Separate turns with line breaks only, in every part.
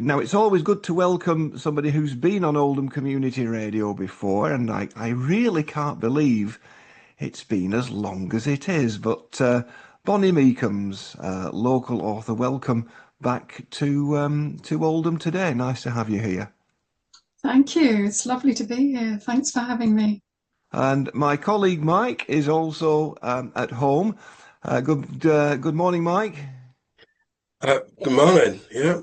Now, it's always good to welcome somebody who's been on Oldham Community Radio before, and I really can't believe it's been as long as it is. But Bonnie Meekums, local author, welcome back to Oldham today. Nice to have you here.
Thank you. It's lovely to be here. Thanks for having me.
And my colleague Mike is also at home. Good morning, Mike.
Good morning. Yeah.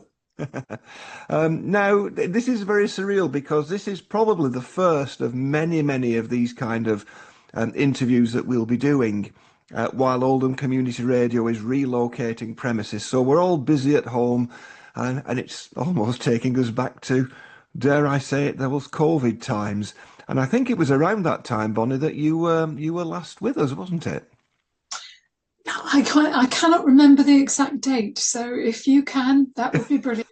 Now, this is very surreal because this is probably the first of many, many of these kind of interviews that we'll be doing while Oldham Community Radio is relocating premises. So we're all busy at home, and it's almost taking us back to, dare I say it, there was COVID times. And I think it was around that time, Bonnie, that you were last with us, wasn't it?
I cannot remember the exact date, so if you can, that would be brilliant.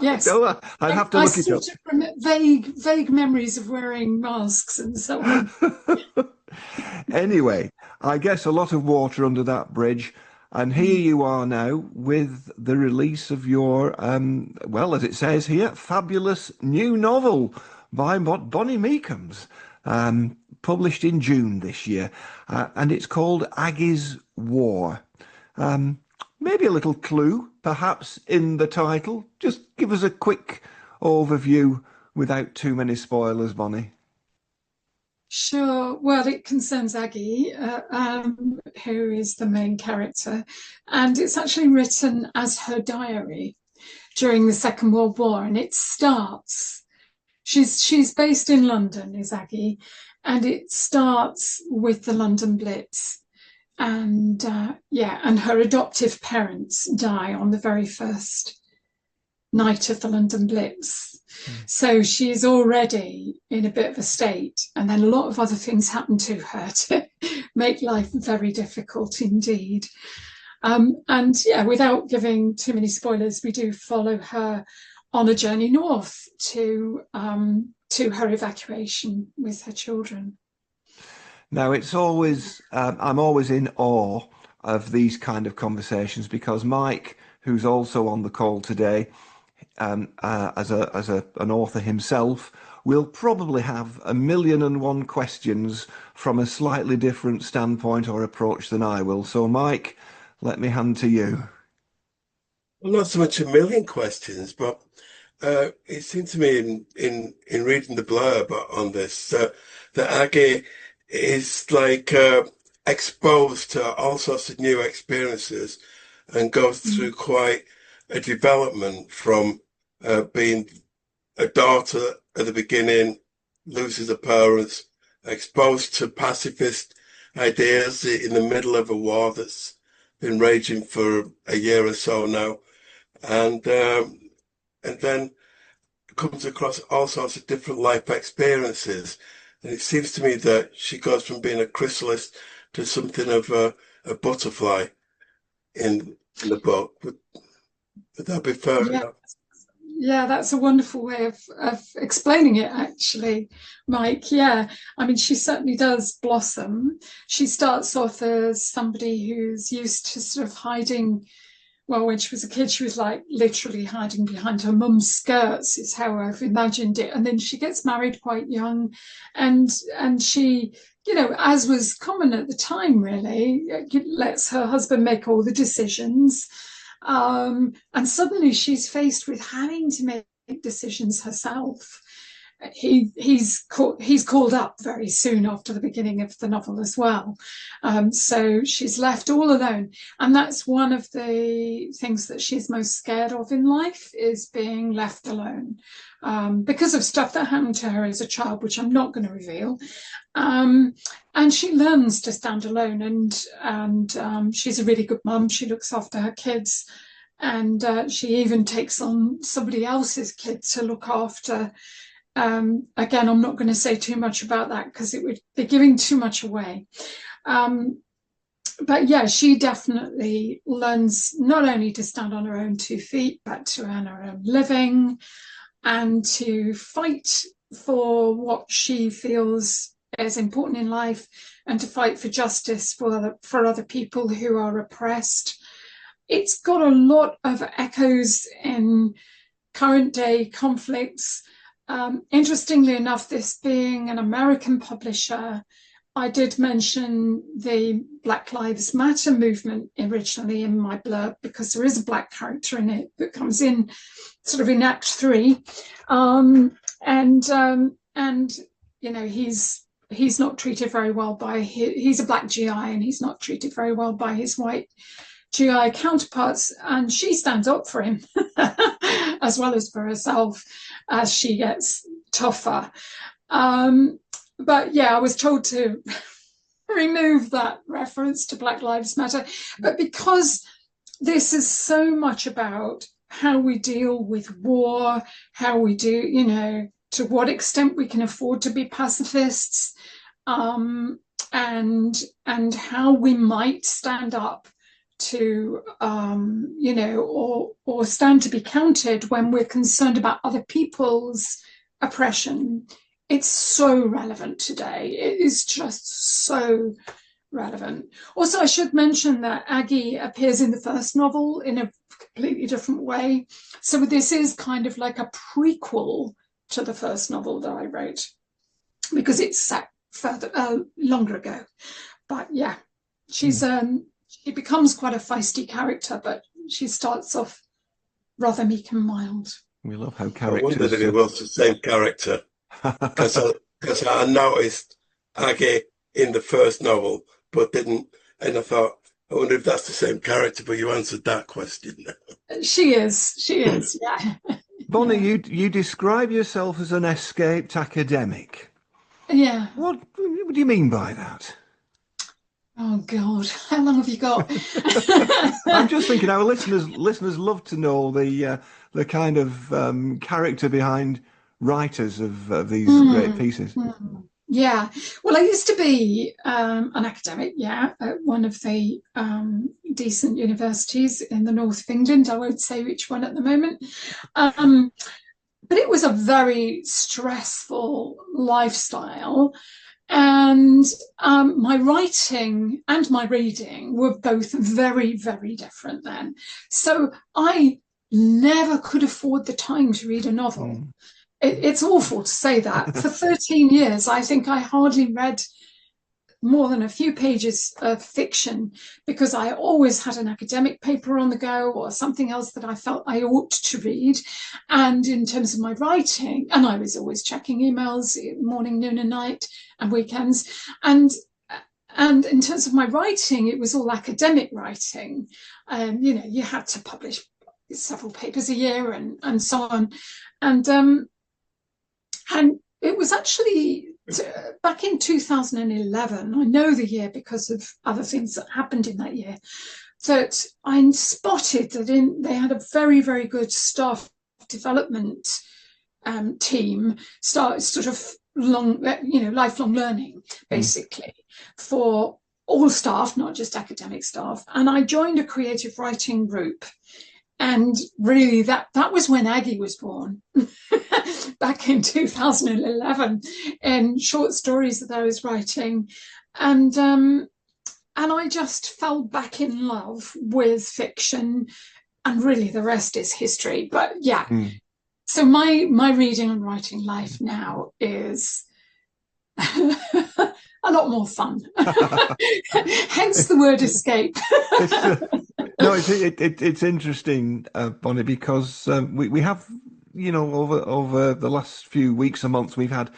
Yes,
No, I'd have to
I
look it up.
sort of vague memories of wearing masks and so on.
Anyway, I guess a lot of water under that bridge. And here you are now with the release of your, well, as it says here, fabulous new novel by Bonnie Meekums, published in June this year. And it's called Aggie's War. Maybe a little clue, perhaps, in the title. Just give us a quick overview without too many spoilers, Bonnie.
Sure. Well, it concerns Aggie, who is the main character, and it's actually written as her diary during the Second World War, and it starts. She's based in London, is Aggie, and it starts with the London Blitz. And and her adoptive parents die on the very first night of the London Blitz. So she's already in a bit of a state, and then a lot of other things happen to her to make life very difficult indeed. Without giving too many spoilers, we do follow her on a journey north to her evacuation with her children.
Now, it's always, I'm always in awe of these kind of conversations because Mike, who's also on the call today, as an author himself, will probably have a million and one questions from a slightly different standpoint or approach than I will. So, Mike, let me hand to you.
Well, not so much a million questions, but it seemed to me in reading the blurb on this that Aggie is like exposed to all sorts of new experiences and goes through quite a development from being a daughter at the beginning, loses her parents, exposed to pacifist ideas in the middle of a war that's been raging for a year or so now, and then comes across all sorts of different life experiences. And it seems to me that she goes from being a chrysalis to something of a butterfly in the book. Would that be fair enough?
Yeah, that's a wonderful way of explaining it, actually, Mike. Yeah, I mean, she certainly does blossom. She starts off as somebody who's used to sort of hiding. Well, when she was a kid, she was like literally hiding behind her mum's skirts, is how I've imagined it. And then she gets married quite young, and she, as was common at the time, really, lets her husband make all the decisions. And suddenly she's faced with having to make decisions herself. He's called up very soon after the beginning of the novel as well. So she's left all alone. And that's one of the things that she's most scared of in life, is being left alone, because of stuff that happened to her as a child, which I'm not going to reveal. And she learns to stand alone, and she's a really good mum. She looks after her kids, and she even takes on somebody else's kids to look after. Again, I'm not going to say too much about that because it would be giving too much away. But yeah, she definitely learns not only to stand on her own 2 feet, but to earn her own living and to fight for what she feels is important in life, and to fight for justice for other people who are oppressed. It's got a lot of echoes in current day conflicts. Interestingly enough, this being an American publisher, I did mention the Black Lives Matter movement originally in my blurb because there is a black character in it that comes in sort of in Act 3, and you know, he's not treated very well by he's a black GI, and he's not treated very well by his white GI counterparts, and she stands up for him as well as for herself as she gets tougher. But yeah, I was told to remove that reference to Black Lives Matter. But because this is so much about how we deal with war, how we do, you know, to what extent we can afford to be pacifists, and how we might stand up to, you know, or stand to be counted when we're concerned about other people's oppression. It's so relevant today. It is just so relevant. Also, I should mention that Aggie appears in the first novel in a completely different way. So this is kind of like a prequel to the first novel that I wrote, because it's set further longer ago. But yeah, she becomes quite a feisty character, but she starts off rather meek and mild.
We love how
I
characters.
wondered if it was the same character, because I noticed Aggie in the first novel, but didn't, and I thought, I wonder if that's the same character. But you answered that question.
She is, yeah.
Bonnie, you describe yourself as an escaped academic.
Yeah.
What do you mean by that?
Oh God, how long have you got?
I'm just thinking our listeners love to know the kind of character behind writers of these great pieces.
Yeah, well, I used to be an academic, yeah, at one of the decent universities in the north of England. I won't say which one at the moment. But it was a very stressful lifestyle. And my writing and my reading were both very, very different then. So I never could afford the time to read a novel. It's awful to say that. For 13 years, I think I hardly read more than a few pages of fiction, because I always had an academic paper on the go or something else that I felt I ought to read. And in terms of my writing, and I was always checking emails morning, noon and night and weekends. And in terms of my writing, it was all academic writing. You know, you had to publish several papers a year and so on. And it was actually back in 2011, I know the year because of other things that happened in that year, that I spotted that they had a very, very good staff development team, sort of lifelong learning, basically, for all staff, not just academic staff. And I joined a creative writing group. And really, that was when Aggie was born, back in 2011, in short stories that I was writing. And I just fell back in love with fiction, and really the rest is history. But yeah, so my reading and writing life now is a lot more fun. Hence the word escape.
No, it's interesting, Bonnie, because we have, you know, over the last few weeks and months, we've had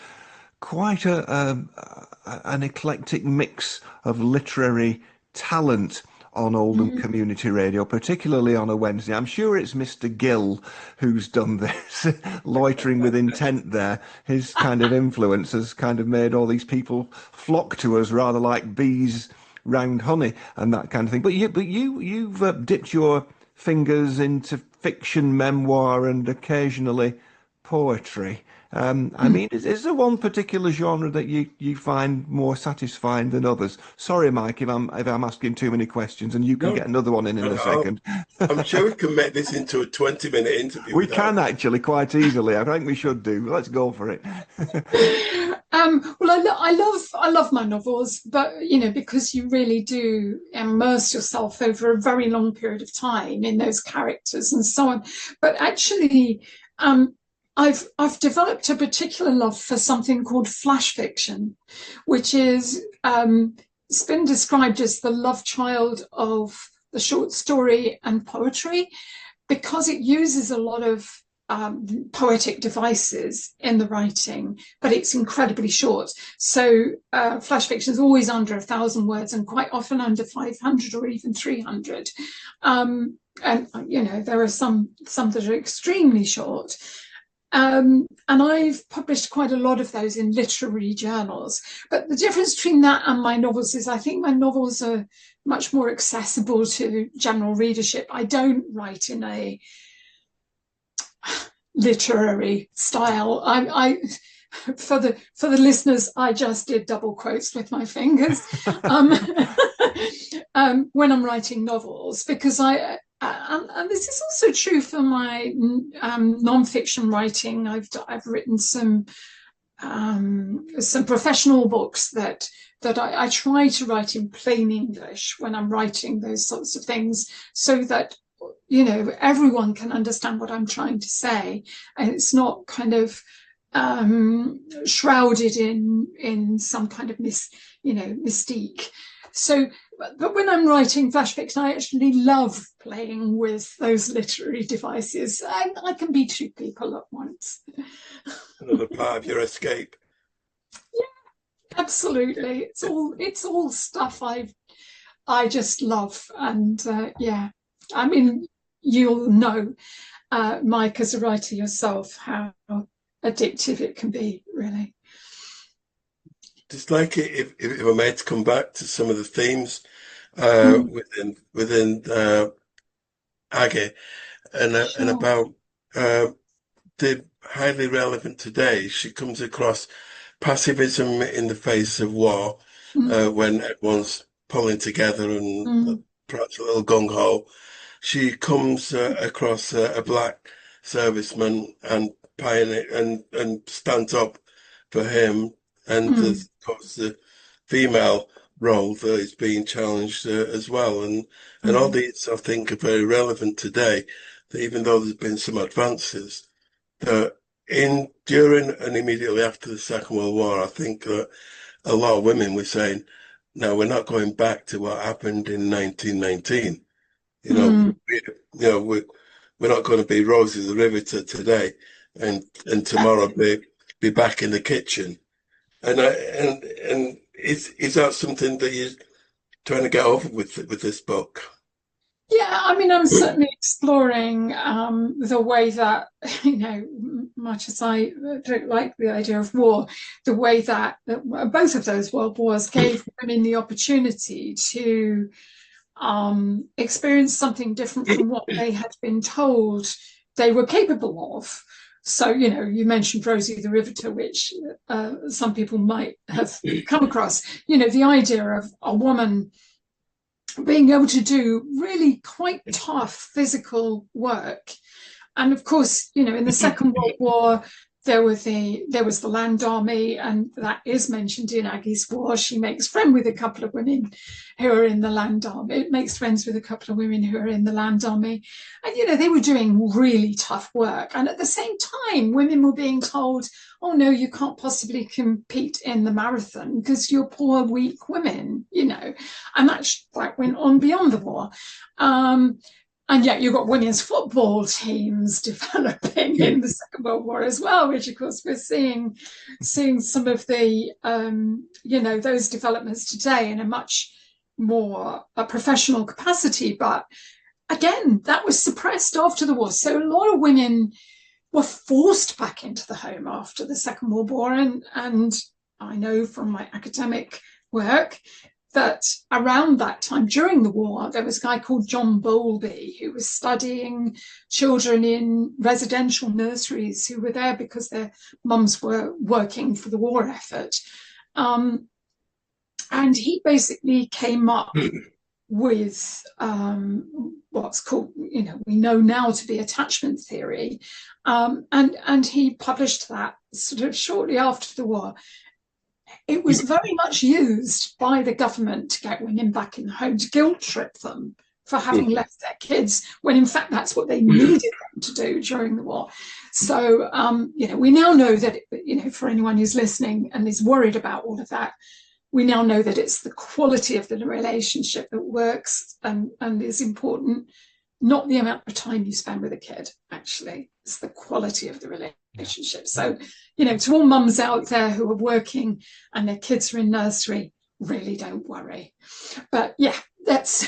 quite an eclectic mix of literary talent on Oldham Community Radio, particularly on a Wednesday. I'm sure it's Mr. Gill who's done this, loitering with intent there. His kind of influence has kind of made all these people flock to us rather like bees round honey and that kind of thing. But you've dipped your fingers into fiction, memoir, and occasionally poetry. I mean, is there one particular genre that you find more satisfying than others? Sorry, Mike, if I'm asking too many questions, and you can get another one in a second.
I'm sure we can make this into a 20-minute interview.
We can actually quite easily. I think we should do. Let's go for it.
Well, I love my novels, but you know, because you really do immerse yourself over a very long period of time in those characters and so on. But actually, Um, I've developed a particular love for something called flash fiction, which is it's been described as the love child of the short story and poetry because it uses a lot of poetic devices in the writing, but it's incredibly short. So flash fiction is always under 1,000 words and quite often under 500 or even 300. And you know, there are some that are extremely short. And I've published quite a lot of those in literary journals. But the difference between that and my novels is I think my novels are much more accessible to general readership. I don't write in a literary style. I for the listeners, I just did double quotes with my fingers when I'm writing novels, because and this is also true for my non-fiction writing. I've written some professional books that I try to write in plain English when I'm writing those sorts of things, so that, you know, everyone can understand what I'm trying to say, and it's not kind of shrouded in some kind of mystique. So, but when I'm writing flash fiction, I actually love playing with those literary devices. I can be two people at once.
Another part of your escape.
Yeah, absolutely. It's all stuff I just love, and yeah. I mean, you'll know, Mike, as a writer yourself, how addictive it can be, really.
Just like it, if I may, to come back to some of the themes within Aggie, and about the highly relevant today. She comes across pacifism in the face of war, when everyone's pulling together and perhaps a little gung ho. She comes across a black serviceman and pioneer and stands up for him. And of course, the female role that is being challenged as well. And all these, I think, are very relevant today, that even though there's been some advances, that during and immediately after the Second World War, I think that a lot of women were saying, no, we're not going back to what happened in 1919. You know, we're not going to be Rosie the Riveter today and tomorrow be back in the kitchen. And is that something that you're trying to get over with this book?
Yeah, I mean, I'm certainly exploring the way that, you know, much as I don't like the idea of war, the way that both of those world wars gave women the opportunity to experience something different from what they had been told they were capable of. So, you know, you mentioned Rosie the Riveter, which some people might have come across. You know, the idea of a woman being able to do really quite tough physical work. And of course, you know, in the Second World War, there was the land army, and that is mentioned in Aggie's War. She makes friends with a couple of women who are in the land army. It makes friends with a couple of women who are in the land army. And, you know, they were doing really tough work. And at the same time, women were being told, oh, no, you can't possibly compete in the marathon because you're poor, weak women, you know. And that went on beyond the war. And yet you've got women's football teams developing in the Second World War as well, which of course we're seeing some of the, you know, those developments today in a much more professional capacity. But again, that was suppressed after the war. So a lot of women were forced back into the home after the Second World War. And I know from my academic work that around that time, during the war, there was a guy called John Bowlby who was studying children in residential nurseries who were there because their mums were working for the war effort. And he basically came up with what's called, you know, we know now to be attachment theory. And he published that sort of shortly after the war. It was very much used by the government to get women back in the home, to guilt trip them for having left their kids, when in fact that's what they needed them to do during the war. So, we now know that, for anyone who's listening and is worried about all of that, we now know that it's the quality of the relationship that works and is important, not the amount of time you spend with a kid, actually. It's the quality of the relationship. So, to all mums out there who are working and their kids are in nursery, really don't worry. But yeah, that's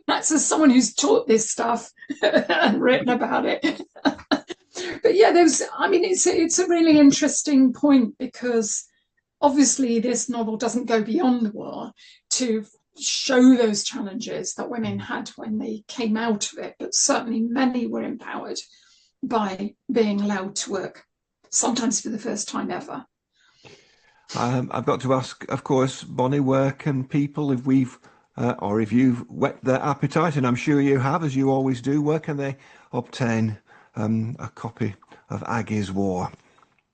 as someone who's taught this stuff and written about it. But yeah, it's a really interesting point, because obviously this novel doesn't go beyond the war to show those challenges that women had when they came out of it, but certainly many were empowered by being allowed to work, sometimes for the first time ever.
I've got to ask, of course, Bonnie, where can people, if you've whet their appetite, and I'm sure you have, as you always do, where can they obtain a copy of Aggie's War?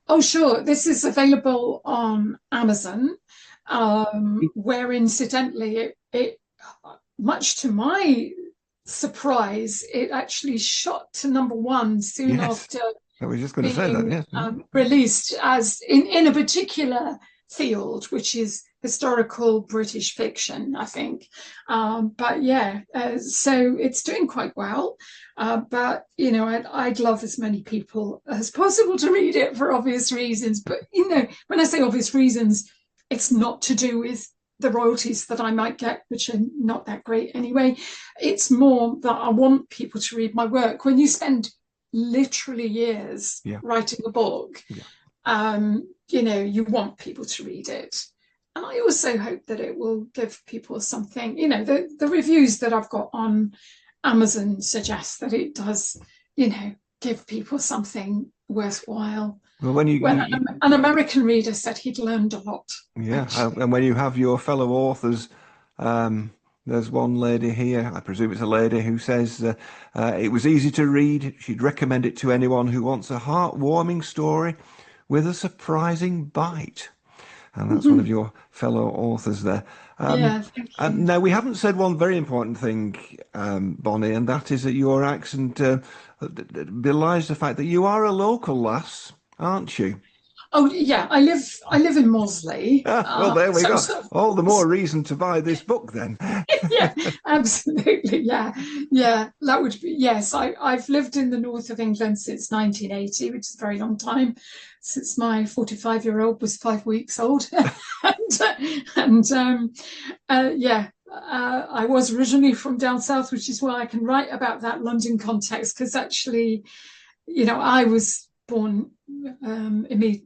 Oh, sure. This is available on Amazon, where incidentally, it much to my surprise, it actually shot to #1 soon after
I was just going to say that, yes.
Released, as in a particular field, which is historical British fiction, I think. But yeah, so it's doing quite well. But, I'd love as many people as possible to read it for obvious reasons. But, when I say obvious reasons, it's not to do with the royalties that I might get, which are not that great anyway. It's more that I want people to read my work. When you spend literally years writing a book, you want people to read it. And I also hope that it will give people something. The reviews that I've got on Amazon suggest that it does, give people something worthwhile.
Well, when
an American reader said he'd learned a lot.
Yeah, and when you have your fellow authors, there's one lady here, I presume it's a lady, who says it was easy to read. She'd recommend it to anyone who wants a heartwarming story with a surprising bite. And that's one of your fellow authors there.
Thank you.
Now, we haven't said one very important thing, Bonnie, and that is that your accent belies the fact that you are a local lass, aren't you?
Oh yeah, I live in Mosley.
Well, there we go. All the more reason to buy this book then.
Yeah, absolutely. Yeah. That would be, yes. I've lived in the north of England since 1980, which is a very long time, since my 45-year-old was 5 weeks old. I was originally from down south, which is why I can write about that London context, because actually, I was born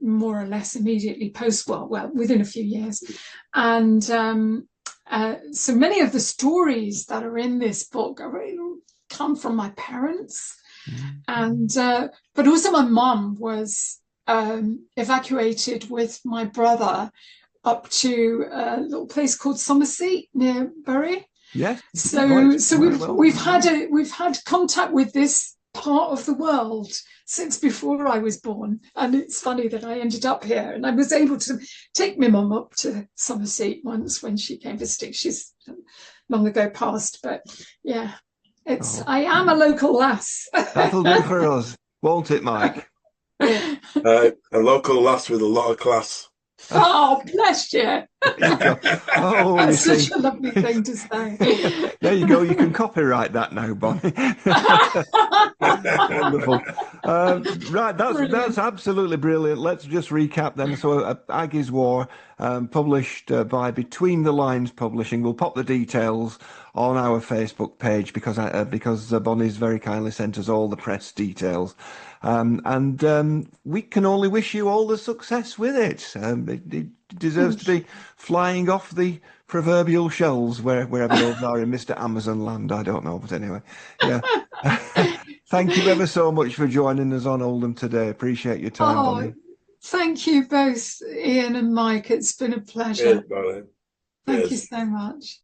more or less immediately post-war, well, within a few years. And so many of the stories that are in this book come from my parents. And but also my mum was evacuated with my brother up to a little place called Somerset near Bury.
Yes.
So we've had contact with this part of the world since before I was born, and it's funny that I ended up here, and I was able to take my mum up to Somerset once when she came visiting. She's long ago passed, but yeah, I am a local lass.
That'll do for us, won't it, Mike?
A local lass with a lot of class.
Oh, bless you.
Oh,
that's such a lovely thing to say.
There you go. You can copyright that now, Bonnie. Wonderful. Right, that's absolutely brilliant. Let's just recap then. So, Aggie's War, published by Between the Lines Publishing. We'll pop the details on our Facebook page because Bonnie's very kindly sent us all the press details. And we can only wish you all the success with it. It deserves to be flying off the proverbial shelves wherever those are in Mr. Amazon land. I don't know, but anyway, yeah. Thank you ever so much for joining us on Oldham today. Appreciate your time, Bonnie.
Thank you both, Ian and Mike. It's been a pleasure.
Yes,
Thank you so much.